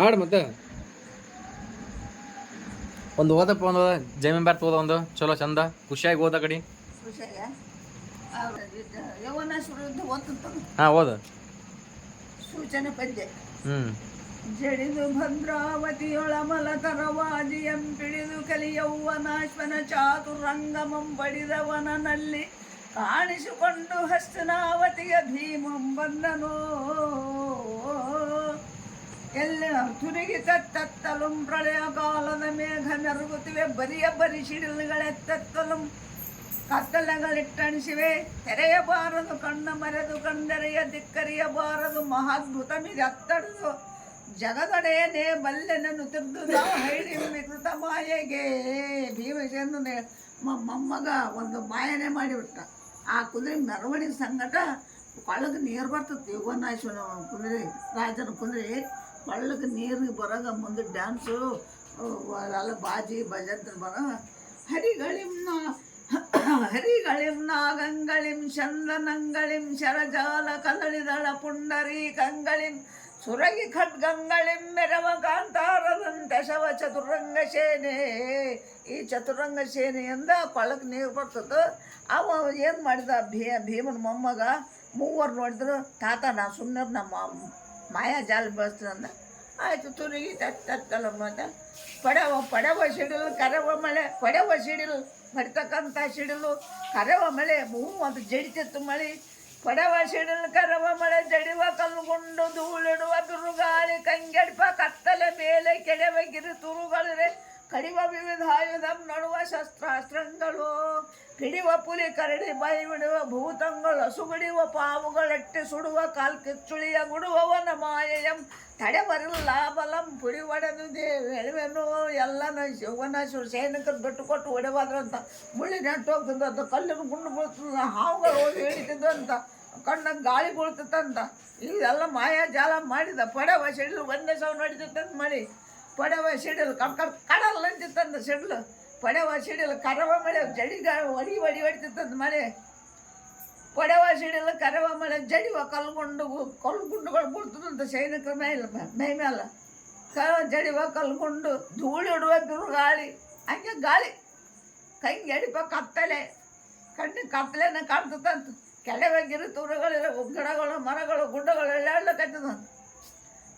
ಆಡು ಮತ್ತೆ ಒಂದು ಓದಪ್ಪ ಒಂದು ಜಮೀನ್ ಬರ್ತ ಓದ ಒಂದು ಚಲೋ ಚಂದ ಖುಷಿಯಾಗಿ ಓದ ಕಡಿ. ಹಾಂ ಓದ. ಸೂಚನೆ ಪದ್ಯ. ಜಡಿದು ಭದ್ರಾವತಿಯೊಳ ಮಲತರವಾಜಿಯಂ ಪಿಡಿದು ಕಲಿಯೌವನಾಶ್ವನ ಚಾತುರಂಗಮಂ ಬಡಿದವನಲ್ಲಿ ಕಾಣಿಸಿಕೊಂಡು ಹಸ್ತನಾವತಿಯ ಭೀಮಂ ಬಂದನೋ. ಎಲ್ಲ ತುರಿಗಿ ತತ್ತಲುಂ ಪ್ರಳಯ ಕಾಲದ ಮೇಘ ಮೆರುಗುತ್ತಿವೆ ಬರಿಯ ಬರಿ ಸಿಡಿಲುಗಳೆತ್ತತ್ತಲುಂ ಕತ್ತಲೆಗಳಿಟ್ಟಣಿಸಿವೆ. ತೆರೆಯಬಾರದು ಕಣ್ಣ ಮರೆದು ಕಂದರೆಯ ದಿಕ್ಕರಿಯಬಾರದು ಮಹಾದ್ಭುತಮಿದೆ ಅತ್ತಡದು ಜಗದೊಡೆಯನೇ ಬಲ್ಲೆನನ್ನು ತಿರ್ದುದ ಹೈಡಿಮ್ಮಿ ಕೃತ ಮಾಯೆಗೆ. ಭೀಮಸೇನ ಮೊಮ್ಮಗ ಒಂದು ಮಾಯನೆ ಮಾಡಿಬಿಟ್ಟ. ಆ ಕುದುರೆ ಮೆರವಣಿಗೆ ಸಂಗಟ ಕೊಳ್ಳಕ್ಕೆ ನೀರು ಬರ್ತದೆ. ಯುವನಾಶ್ವನ ಕುದುರೆ ರಾಜನ ಕುದುರೆ ಕೊಳ್ಳಕ್ಕೆ ನೀರಿಗೆ ಬರೋಗ ಮುಂದೆ ಡ್ಯಾನ್ಸು ಎಲ್ಲ ಬಾಜಿ ಭಜಂತ್ರ ಬರ ಹರಿಗಳಿಂ ನಾಗಂಗಳಿಂ ಚಂದನಂಗಳಿಂ ಶರಜಾಲ ಕದಳಿದಳ ಪುಂಡರಿ ಕಂಗಳಿಂ ಸುರಗಿ ಖಡ್ಗಂಗಳಿಂ ಮೆರವ ಕಾಂತಾರದಂತೆ ಶವ ಚತುರಂಗ ಸೇನೆ. ಈ ಚತುರಂಗ ಸೇನೆಯಿಂದ ಕೊಳ್ಳಕ್ಕೆ ನೀರು ಬರ್ತದೆ. ಅವ ಏನು ಮಾಡಿದ ಭೀಮನ ಮೊಮ್ಮಗ ಮೂವರು ನೋಡಿದ್ರು ತಾತ ನಾ ಸುಮ್ಮನೆ ನಮ್ಮ ಮಾಯಾ ಜಾಲ ಬೆಳೆಸ್ತಂದ. ಆಯಿತು ತುರುಗಿ ತತ್ತಲ್ಲ ಮತ್ತೆ ಪಡೆವ ಸಿಡಿಲು ಕರೆವ ಮಳೆ ಪಡೆವ ಸಿಡಿಲು ಬರ್ತಕ್ಕಂಥ ಸಿಡಿಲು ಕರೆವ ಮಳೆ ಒಂದು ಜಡಿತಿತ್ತು ಮಳೆ. ಪಡೆವ ಸಿಡಿಲು ಕರೆವ ಮಳೆ ಜಡಿವ ಕಲ್ಲುಗುಂಡು ಧೂಳಿಡುವ ತುರುಗಾಳಿ ಕಂಗೆಡ್ಪ ಕತ್ತಲೆ ಮೇಲೆ ಕೆಡವ ಗಿರಿ ತುರುಗಳಿರೆ ಕಡಿವ ವಿವಿಧ ಆಯುಧಂ ನಡುವ ಶಸ್ತ್ರಾಸ್ತ್ರಗಳು ಪಿಡಿವ ಪುಲಿ ಕರಡಿ ಬಾಯಿ ಬಿಡುವ ಭೂತಗಳು ಹಸುಗುಡಿವ ಪಾವುಗಳೆಟ್ಟಿ ಸುಡುವ ಕಾಲ್ ಕಿಚ್ಚುಳಿಯ ಗುಡುವವನ ಮಾಯೆಯಂ ತಡೆ ಬರಲ್ಲ ಬಲಂ ಪುಡಿ ಒಡೆದು ಎಳುವೆನು ಎಲ್ಲನ ಶಿವನಾಶ್ವರ ಸೈನಿಕರು ಬೆಟ್ಟು ಕೊಟ್ಟು ಒಡೆವಾದ್ರಂತ ಮುಳ್ಳಿ ನೆಟ್ಟು ಹೋಗ್ತದಂತ ಕಲ್ಲಿನ ಗುಂಡು ಬೀಳ್ತದ ಹಾವುಗಳು ಹೋಗಿ ಹಿಡಿತಿದ್ದು ಅಂತ ಕಣ್ಣಾಗ ಗಾಳಿ ಬೀಳ್ತದಂತ. ಇದೆಲ್ಲ ಮಾಯಾ ಜಾಲ ಮಾಡಿದ. ಪಡೆವ ಸಿಡಿಲು ಒಂದೇ ಸಾವಿರ ನಡೀತಿತ್ತಂತ ಮಾಡಿ ಪಡೆವ ಸಿಡಿಲು ಕಡಲ್ಲ ಅಂತಿತ್ತಂದ ಸಿಡಿಲು ಪಡೆವ ಸಿಡಿಲು ಕರವ ಮಳೆ ಜಡಿಗ ಒಡಿ ಹೊಡಿತಿತ್ತಂತ ಮಳೆ. ಪಡೆವ ಸಿಡಿಲು ಕರವ ಮಳೆ ಜಡಿವ ಕಲ್ಲುಗುಂಡುಗಳು ಬೀಳ್ತದಂತ ಸೈನಿಕರ ಮೈ ಮೇಲೆ ಜಡಿವ ಕಲ್ಗುಂಡು ಧೂಳಿಡುವ ಬಿರುಗಾಳಿ ಹಂಗೆ ಗಾಳಿ ಕೈಗೆ ಎಡಿಪ ಕತ್ತಲೆ ಕಣ್ಣಿಗೆ ಕತ್ತಲೆನ ಕಾಣ್ತದಂತ. ಕೆಳವೆಗಿರಿ ತುರುಗಳಿರೋ ಗಿಡಗಳು ಮರಗಳು ಗುಡ್ಡಗಳು ಎಲ್ಲಕತ್ತದಂತ.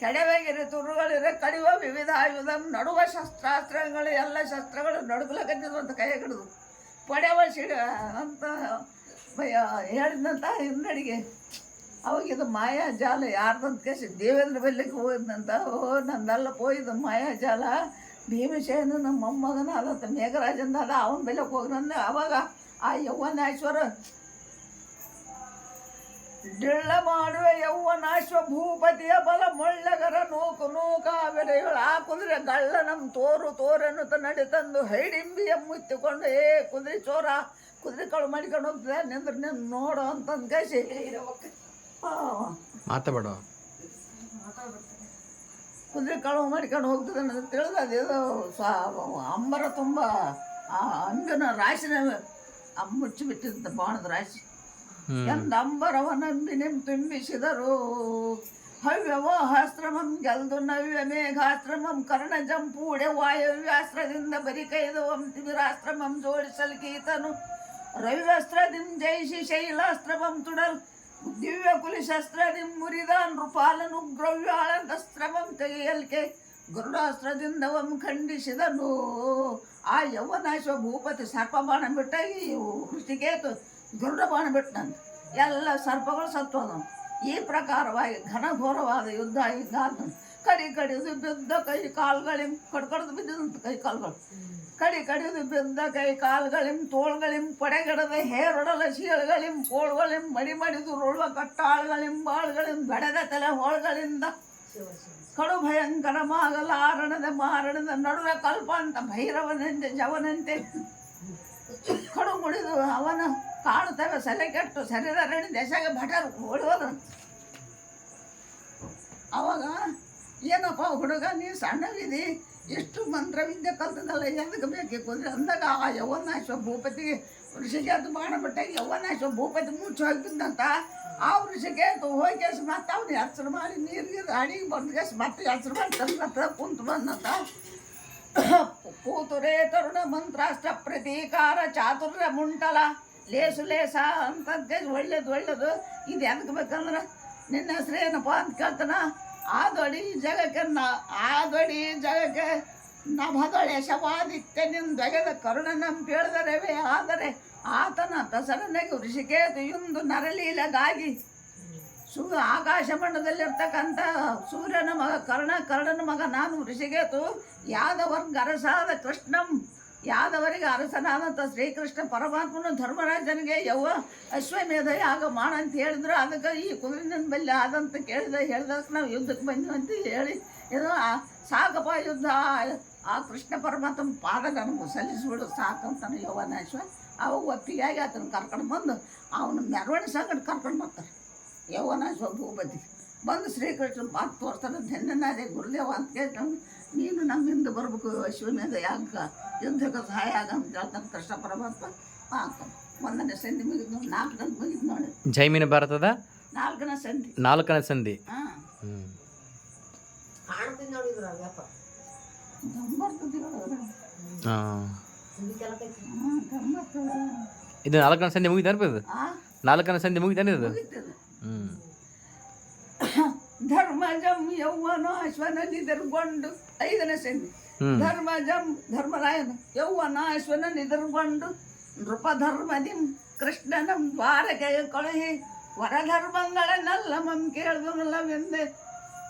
ಕೆಡವೆಗಿರಿ ತುರುಗಳಿರೋ ಕಡಿಯುವ ವಿವಿಧ ಆಯುಧ ನಡುವ ಶಸ್ತ್ರಾಸ್ತ್ರಗಳು ಎಲ್ಲ ಶಸ್ತ್ರಗಳು ನಡುಗಲಕತ್ತಿದ್ವು ಅಂತ ಕೈ ಹಿಡಿದು ಪಡೆವ ಸಿಡ ಅಂತ ಹೇಳಿದಂತ ಹಿನ್ನಡಿಗೆ. ಅವಾಗಿದು ಮಾಯಾ ಜಾಲ ಯಾರ್ದಂತ ಕೇಸಿ ದೇವೇಂದ್ರ ಬಲ್ಲಿಗೆ ಹೋಗಿದ್ನಂತ. ನಂದೆಲ್ಲ ಹೋಯ್ದು ಮಾಯಾ ಜಾಲ ಭೀಮಸೇನ ನಮ್ಮ ಮೊಮ್ಮಗನ ಅದಂತ ಮೇಘರಾಜಂದ ಅದ ಅವನ ಬೆಲೆಗೆ ಹೋಗ್ನಂದ. ಅವಾಗ ಆ ಯೌವನಾಶ್ವರ ಡಿಳ್ಳ ಮಾಡುವ ಯೌವನಾಶ್ವ ಭೂಪತಿಯ ಬಲ ಮೊಳ್ಳಗರ ನೂಕಾವೆರೆಗಳು ಆ ಕುದುರೆ ಗಳ್ಳ ನಮ್ಮ ತೋರೆನ್ನುತ್ತ ನಡಿತಂದು ಹೈಡಿಂಬಿಯ ಮುತ್ತಿಕೊಂಡು ಕುದುರೆ ಚೋರ ಕುದುರೆ ಕಳು ಮಾಡಿಕೊಂಡು ಹೋಗ್ತದೆ ನಿಂದ್ರೆ ನೀನು ನೋಡು ಅಂತಂದು ಕಸಿ ಮಾತಾಡ ಕುದುರೆ ಕಳು ಮಾಡಿಕೊಂಡು ಹೋಗ್ತದೆ ಅಂತ ತಿಳಿದ ಅದೇದು ಅಂಬರ ತುಂಬ ಆ ಅಂಗನ ರಾಶಿನ ಮುಚ್ಚಿಬಿಟ್ಟಿದ್ದ ಬಾಣದ ರಾಶಿ ಎಂದಂಬರವ ನಂಬಿ ತುಂಬಿಸಿದರು. ಹವ್ಯವಹಾಸ್ತ್ರಮಂ ಗೆಲ್ದು ನವ್ಯ ಮೇಘಾಶ್ರಮಂ ಕರ್ಣಜಂ ಪೂಡೆ ವಾಯವ್ಯಾಸ್ತ್ರದಿಂದ ಬರಿಕೈದವಂ ತಿಮಿರಾಶ್ರಮಂ ಜೋಡಿಸಲ್ಕೀತನು ರವಿವಸ್ತ್ರದಿಂ ಜಯಿಸಿ ಶೈಲಾಸ್ತ್ರಮಂ ತುಡಲ್ ದಿವ್ಯ ಕುಲಿಶಸ್ತ್ರದಿಂ ಮುರಿದ ನೃಪಾಲನು ಗ್ರವ್ಯಾಳಸ್ತ್ರಮಂ ತೆಗೆಯಲ್ಕೆ ಗರುಡಾಸ್ತ್ರದಿಂದವಂ ಖಂಡಿಸಿದನು. ಆ ಯೌವನಾಶ್ವ ಭೂಪತಿ ಸರ್ಪಬಾಣ ಬಿಟ್ಟಾಗಿ ಋಷಿಕೇತು ಗರುಡ ಬಾಣ ಬಿಟ್ಟನಂತ. ಎಲ್ಲ ಸರ್ಪಗಳು ಸತ್ತೋದನು. ಈ ಪ್ರಕಾರವಾಗಿ ಘನಘೋರವಾದ ಯುದ್ಧ ಹಿಂಗಾದ ಕಡಿದು ಬಿದ್ದ ಕೈ ಕಾಲುಗಳಿಂ ಕಡ್ಕಡ್ದು ಬಿದ್ದಂತ ಕೈ ಕಾಲುಗಳು ಕಡಿದು ಬಿದ್ದ ಕೈ ಕಾಲುಗಳಿಂ ತೋಳ್ಗಳಿಂ ಪಡೆಗಡದ ಹೇರೊಡಲ ಶೀಳುಗಳಿಂ ಕೋಳ್ಗಳಿಂ ಮಡಿದು ರುಳುವ ಕಟ್ಟಾಳುಗಳಿಂ ಬಾಳುಗಳಿಂ ಬೆಳೆದ ತಲೆ ಹೋಳುಗಳಿಂದ ಕಡು ಭಯಂಕರವಾಗಲಾರಣದ ಮಾರಣದ ನಡುವೆ ಕಲ್ಪ ಅಂತ ಭೈರವನಂತೆ ಜವನಂತೆ ಕಡು ಮುಡಿದು ಅವನ ಕಾಣುತ್ತವೆ ಸಲೆ ಕೆಟ್ಟು ಶರೀರರಣಿ ದೆಸೆಗೆ ಭಟರು ಓಡುವರು. ಅವಾಗ ಏನಪ್ಪ ಹುಡುಗ ನೀ ಸಣ್ಣವಿದಿ ಎಷ್ಟು ಮಂತ್ರವಿದ್ಯೆ ಕಲ್ತದಲ್ಲ ಎದಕ್ಕೆ ಬೇಕೆ ಕುದ್ರೆ ಅಂದಾಗ ಆ ಯೌವನಾಶ್ವ ಭೂಪತಿಗೆ ಋಷಿಕೇತು ಬಾಣ ಬಿಟ್ಟ ಯೌವನಾಶ್ವ ಭೂಪತಿ ಮುಚ್ಚಿ ಹೋಗ್ತಿದ್ದಂತ ಆ ಋಷಿಕೇತು ಹೋಗಿ ಮತ್ತೆ ಅವ್ನು ಹೆಸರು ಮಾಡಿ ನೀರಿಗೆ ಅಡಿಗೆ ಬರ್ದ್ಗೆಸ್ ಮತ್ತೆ ಹೆಸರು ಮಾಡಿ ತಂದ ಕುಂತು ಬಂದಂತ ಕೂತುರೇ ತರುಣ ಮಂತ್ರಾಷ್ಟ ಪ್ರತೀಕಾರ ಚಾತುರ್ಯ ಮುಂಟಲ ಲೇಸು ಲೇಸ ಅಂತದ್ದೇ ಒಳ್ಳೇದು ಇದು ಎದಕ್ಕೆ ಬೇಕಂದ್ರೆ ನಿನ್ನ ಹೆಸರು ಏನಪ್ಪ ಅಂತ ಕೇಳ್ತಾನ ಆದೊಡಿ ಜಗಕ್ಕೆ ನಭದೊಳೆ ಶವಾದಿತ್ಯನಿಂದೊಗೆದ ಕರುಣನಂಪೇಳಿದರವೇ ಆದರೆ ಆತನ ದಸರನೆಗೆ ಋಷಿಕೇತು ಇಂದು ನರಲೀಲೆಗಾಗಿ ಆಕಾಶ ಮಂಡದಲ್ಲಿರ್ತಕ್ಕಂಥ ಸೂರ್ಯನ ಮಗ ಕರ್ಣನ ಮಗ ನಾನು ಋಷಿಕೇತು ಯಾದವರ್ಗ ಅರಸಾದ ಕೃಷ್ಣಂ ಯಾದವರಿಗೆ ಅರಸನಾದಂಥ ಶ್ರೀಕೃಷ್ಣ ಪರಮಾತ್ಮನ ಧರ್ಮರಾಜನಿಗೆ ಅಶ್ವಮೇಧ ಯಾಗ ಮಾಡಂತ ಹೇಳಿದ್ರು. ಅದಕ್ಕೆ ಈ ಕುದುರಿನ ಬಲ್ಲಿ ಆದಂತ ಹೇಳಿದಕ್ಕೆ ನಾವು ಯುದ್ಧಕ್ಕೆ ಬಂದ್ವಿ ಅಂತ ಹೇಳಿ ಇದು ಸಾಕಪ್ಪ ಯುದ್ಧ ಆ ಕೃಷ್ಣ ಪರಮಾತ್ಮನ ಪಾದ ನನಗೆ ಸಲ್ಲಿಸ್ಬಿಡು ಸಾಕಂತಾನೆ ಯೌವನಾಶ್ವ. ಅವಾಗ ಒಪ್ಪಿಗೆಯಾಗಿ ಆತನ ಕರ್ಕೊಂಡು ಬಂದು ಅವನ ಮೆರವಣಿಗೆ ಸಂಗಡ ಕರ್ಕೊಂಡು ಬರ್ತಾರೆ. ಯೌವನಾಶ್ವ ಭೂಪತಿ ಬಂದು ಶ್ರೀಕೃಷ್ಣ ಮಾತು ತೋರಿಸ್ತಾನೆ. ಧನ್ಯನಾದೆ ಗುರುದೇವ ಅಂತ ಕೇಳ್ತಾನೆ, ನೀನು ನಮ್ಮಿಂದ ಬರ್ಬೇಕು ಅಶ್ವಮೇಧ ಯಾಗ ಯುದ್ಧಕ್ಕೆ ಸಹಾಯ ಆಗ ಅಂತ ಹೇಳ್ತಾನೆ ಕೃಷ್ಣ ಪರಮಾತ್ಮ. ಆಗ್ತಾನೆ 1ನೇ ಸಂಧಿ ಮುಗಿದು 4 ಗಂಟೆ ಮುಗಿದು ನೋಡಿ. ಜೈಮಿನ ಭಾರತದ 4ನೇ ಸಂಧಿ. 4ನೇ ಸಂಧಿ. ಇದು 4ನೇ ಸಂಧಿ ಮುಗಿದಾನೆ ಇದು 4ನೇ ಸಂಧಿ ಮುಗಿದಾನೆ ಇದು. ಧರ್ಮಜಂ ಯೌವನ ಅಶ್ವನ ನಿದರ್ಗೊಂಡು 5ನೇ ಸಂಧಿ. ಧರ್ಮರಾಯನ ಯೌವನ ಅಶ್ವನ ನಿದರ್ಗೊಂಡು ನೃಪಧರ್ಮದಿಂ ಕೃಷ್ಣನಂ ದ್ವಾರಕೆಯ ಕಳುಹಿ ವರಧರ್ಮಗಳನ್ನೆಲ್ಲ ಮಂ ಕೇಳಿದನಲ್ಲವೆಂದೆ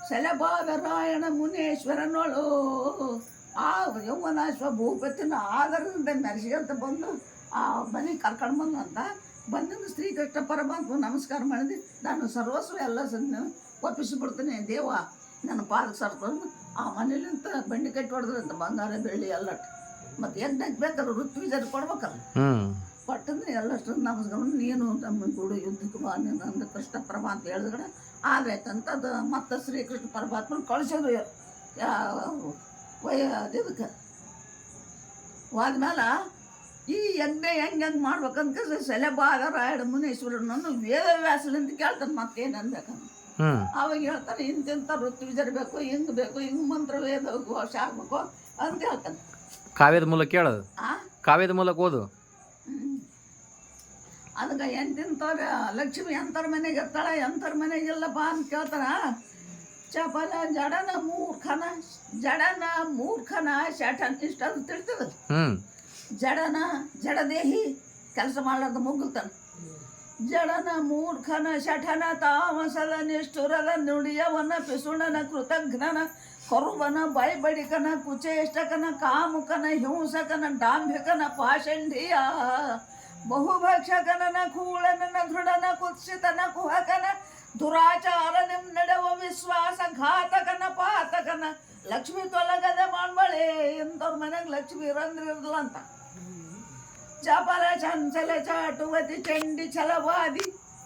ಸೆಲಬಾದರಾಯಣ ಮುನೇಶ್ವರನೊಳು ಆ ಯೌವನಾಶ್ವ ಭೂಪತಿನ ಆಧಾರದಿಂದ ಮೆರೆಸಿಗಂತ ಬಂದು ಆ ಮನೆಗೆ ಕರ್ಕೊಂಡು ಬಂದು ಅಂತ ಬಂದಿಂದ ಶ್ರೀಕೃಷ್ಣ ಪರಮಾತ್ಮ ನಮಸ್ಕಾರ ಮಾಡಿದೆ. ನಾನು ಸರ್ವಸ್ವ ಎಲ್ಲ ಒಪ್ಪಿಸಿಬಿಡ್ತೀನಿ ದೇವ ನನ್ನ ಪಾದಕ್ಕೆ ಸರ್ಕೊಂಡು ಆ ಮನೇಲಿಂತ ಬಂಡಿ ಕಟ್ಟಿ ಹೊಡೆದ್ರಂತ ಬಂಗಾರ ಬೆಳ್ಳಿ ಎಲ್ಲ. ಮತ್ತು ಯಜ್ಞಕ್ಕೆ ಬೇಕಾದ್ರೆ ಋತ್ವಿಜರ್ ಕೊಡ್ಬೇಕಲ್ಲ ಕೊಟ್ಟಂದ್ರೆ ಎಲ್ಲಷ್ಟು ನಮಸ್ಕಾರ ನೀನು ನಮ್ಮ ಕೂಡ ಯುದ್ಧಕ್ಕೆ ಬಾ ನೀನು ಅಂದ ಕೃಷ್ಣ ಪರಮಾತ್ಮ ಹೇಳಿದ್ರೆ ಆಗೈತಂತ ಅದು ಮತ್ತು ಶ್ರೀಕೃಷ್ಣ ಪರಮಾತ್ಮನ ಕಳಿಸೋದು ಇದಕ್ಕೆ ಹೋದ್ಮೇಲೆ ಈ ಯಜ್ಞ ಹೆಂಗೆ ಮಾಡ್ಬೇಕಂತ ಸೆಲೆಬಾದರಾಯಣ ಮುನೇಶ್ವರನನ್ನು ವೇದವ್ಯಾಸಲಿಂದ ಕೇಳ್ತಾನೆ ಮತ್ತೇನು ಅನ್ಬೇಕಂತ. ಅವಾಗ ಹೇಳ್ತಾನೆ ಇಂತಿಂಥ ಋತ್ವಿಜರ್ ಬೇಕು ಹಿಂಗೆ ಬೇಕು ಹಿಂಗೆ ಮಂತ್ರ ವೇದ ಘೋಷ ಆಗ್ಬೇಕು ಅಂತ ಹೇಳ್ತಾನೆ. ಕಾವ್ಯದ ಮೂಲಕ ಕೇಳೋದು ಕಾವ್ಯದ ಮೂಲಕ ಓದು. ಅದಕ್ಕೆ ಎಂತಿಂಥವ್ರ ಲಕ್ಷ್ಮಿ ಎಂಥವ್ರ ಮನೆಗೆ ಇರ್ತಾಳೆ ಎಂಥವ್ರ ಮನೆಗಿಲ್ಲಪ್ಪ ಅಂತ ಕೇಳ್ತಾರ. ಚಪಲ ಜಡನ ಮೂರ್ಖನ ಶಠನ್ ಇಷ್ಟ ಅದು ತಿಳ್ತದ. ಜಡದೇಹಿ ಕೆಲಸ ಮಾಡಲಾರ್ದ ಮುಗ್ಗುತ್ತಾನೆ. ಜಡನ ಮೂರ್ಖನ ಶಠನ ತಾಮಸದ ನಿಷ್ಠುರದ ನುಡಿಯವನ ಪಿಸುಣನ ಕೃತಜ್ಞನ ಕರುವನ ಬೈಬಡಿಕನ ಕುಚೇಷ್ಟಕನ ಕಾಮುಕನ ಹಿಂಸಕನ ಡಾಂಭಿಕನ ಪಾಷಂಡಿಯ ಬಹುಭಕ್ಷಕನ ಕೂಳನ ದೃಢನ ಕುತ್ಸಿತನ ಕುಹಕನ ದುರಾಚಾರ ನಿಮ್ ನಡೆವ ವಿಶ್ವಾಸ ಘಾತಕನ ಪಾತಕನ ಲಕ್ಷ್ಮಿ ತೊಲಗದ ಮಾಡ್ಬಳೆ ಎಂಥವ್ರ ಮನೆಗೆ ಲಕ್ಷ್ಮಿ ಇರಂದ್ರಿರಲ್ಲ ಅಂತ. ಚಪಲ ಚಂಚಲ ಚಾಟುವತಿ ಚಂಡಿ ಛಲವಾದಿ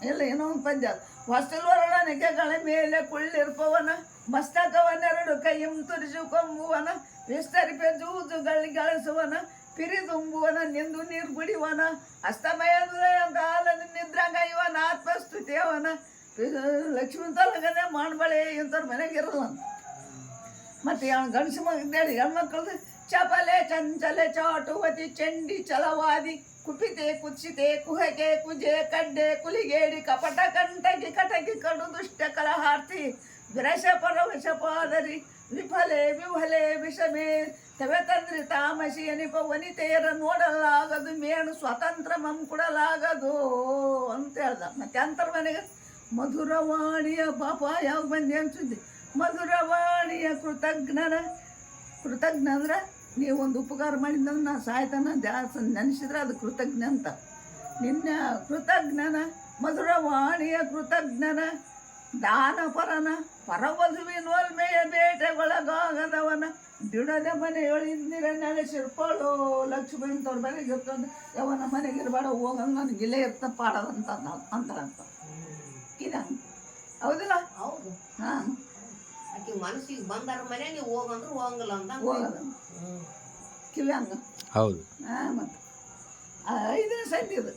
ಎಲ್ಲ ಏನೋ ಒಂದು ಪದ್ಯ. ಹೊಸಲೊರಳನಿಕೆಗಳ ಮೇಲೆ ಕುಳ್ಳಿರ್ಪವನ ಮಸ್ತಕವನ್ನೆರಡು ಕೈಯಂ ತುರಿಸು ಕೊಂಬುವನ ವಿಸ್ತರಿಪೆ ಜೂಜುಗಳಿಸುವನ ಪಿರಿದುಂಬುವನ ನಿಂದು ನೀರು ಕುಡಿವನ ಅಸ್ತಮಯದ ಕಾಲದ ನಿದ್ರಂಗೈವನ ಆತ್ಮಸ್ತುತಿಯವನ ಲಕ್ಷ್ಮೀ ತೊಲಗನೆ ಮಾಡ್ಬಳೆ ಇಂಥವ್ರ ಮನೆಗಿರಲ್ಲ ಅಂತ. ಮತ್ತು ಗಂಡಸು ಮಗದೇಳಿ ಹೆಣ್ಮಕ್ಳದು ಚಪಲೆ ಚಂಚಲೆ ಚಾಟುವತಿ ಚಂಡಿ ಛಲವಾದಿ ಕುಪಿತೆ ಕುತ್ಸಿತೆ ಕುಹಕೆ ಕುಜೆ ಕಡ್ಡೆ ಕುಲಿಗೇಡಿ ಕಪಟ ಕಂಟಗಿ ಕಟಗಿ ಕಡು ದುಷ್ಟ ಕಲಹಾರ್ತಿ ವಿರಶ ಪರವಶಪಾದರಿ ವಿಫಲೆ ವಿಫಲೆ ವಿಷಮೇ ತವೆ ತಂದ್ರಿ ತಾಮಸಿ ಅನಿಪ ವನಿತೆಯರ ನೋಡಲಾಗದು ಮೇಣು ಸ್ವತಂತ್ರ ಮಂ ಕೊಡಲಾಗದು ಅಂತ ಹೇಳ್ದ. ಮತ್ತೆ ಅಂತರ ಮನೆಗೆ ಮಧುರವಾಣಿಯ ಪಾಪ ಯಾವ ಬಂದಿ ಅನ್ಸುದ್ದಿ. ಮಧುರವಾಣಿಯ ಕೃತಜ್ಞ ಅಂದ್ರೆ ನೀವು ಒಂದು ಉಪಕಾರ ಮಾಡಿದಂದ್ರೆ ನಾ ಸಾಯ್ತಾನ ಜಾಸ್ತಿ ನೆನೆಸಿದ್ರೆ ಅದು ಕೃತಜ್ಞ ಅಂತ. ನಿನ್ನ ಕೃತಜ್ಞನ ಮಧುರವಾಣಿಯ ಕೃತಜ್ಞನ ದಾನಪರನ ಪರವಧುವಿನೋಲ್ಮೆಯ ಬೇಟೆಗೊಳಗಾಗದವನ ಬಿಡದ ಮನೆಯೊಳಿಂದಿರ ನೆಲೆಸಿರ್ಕೊಳ್ಳೋ ಲಕ್ಷ್ಮಿ ಅಂತವ್ರ ಮನೆಗೆ ಇರ್ತಂದು ಯವನ ಮನೆಗಿರ್ಬೇಡ ಹೋಗಂಗ ನನಗೆ ಇಲ್ಲೇ ಇರ್ತ ಪಾಡದಂತ ಅಂತಾರಂತ. ಇದ ಹೌದಿಲ್ಲ? ಹೌದು. ಹಾಂ ಆಕೆ ಮನಸ್ಸಿಗೆ ಬಂದಾರ ಮನೆ ನೀವು ಹೋಗಂದ್ರೆ ಹೋಗಂಗಿಲ್ಲ ಅಂತ ಹೋಗಲ್ಲ ಕಿವಿ ಹಂಗ. ಹೌದು. ಮತ್ತು ಐದನೇ ಸಂಧಿ ಇದು.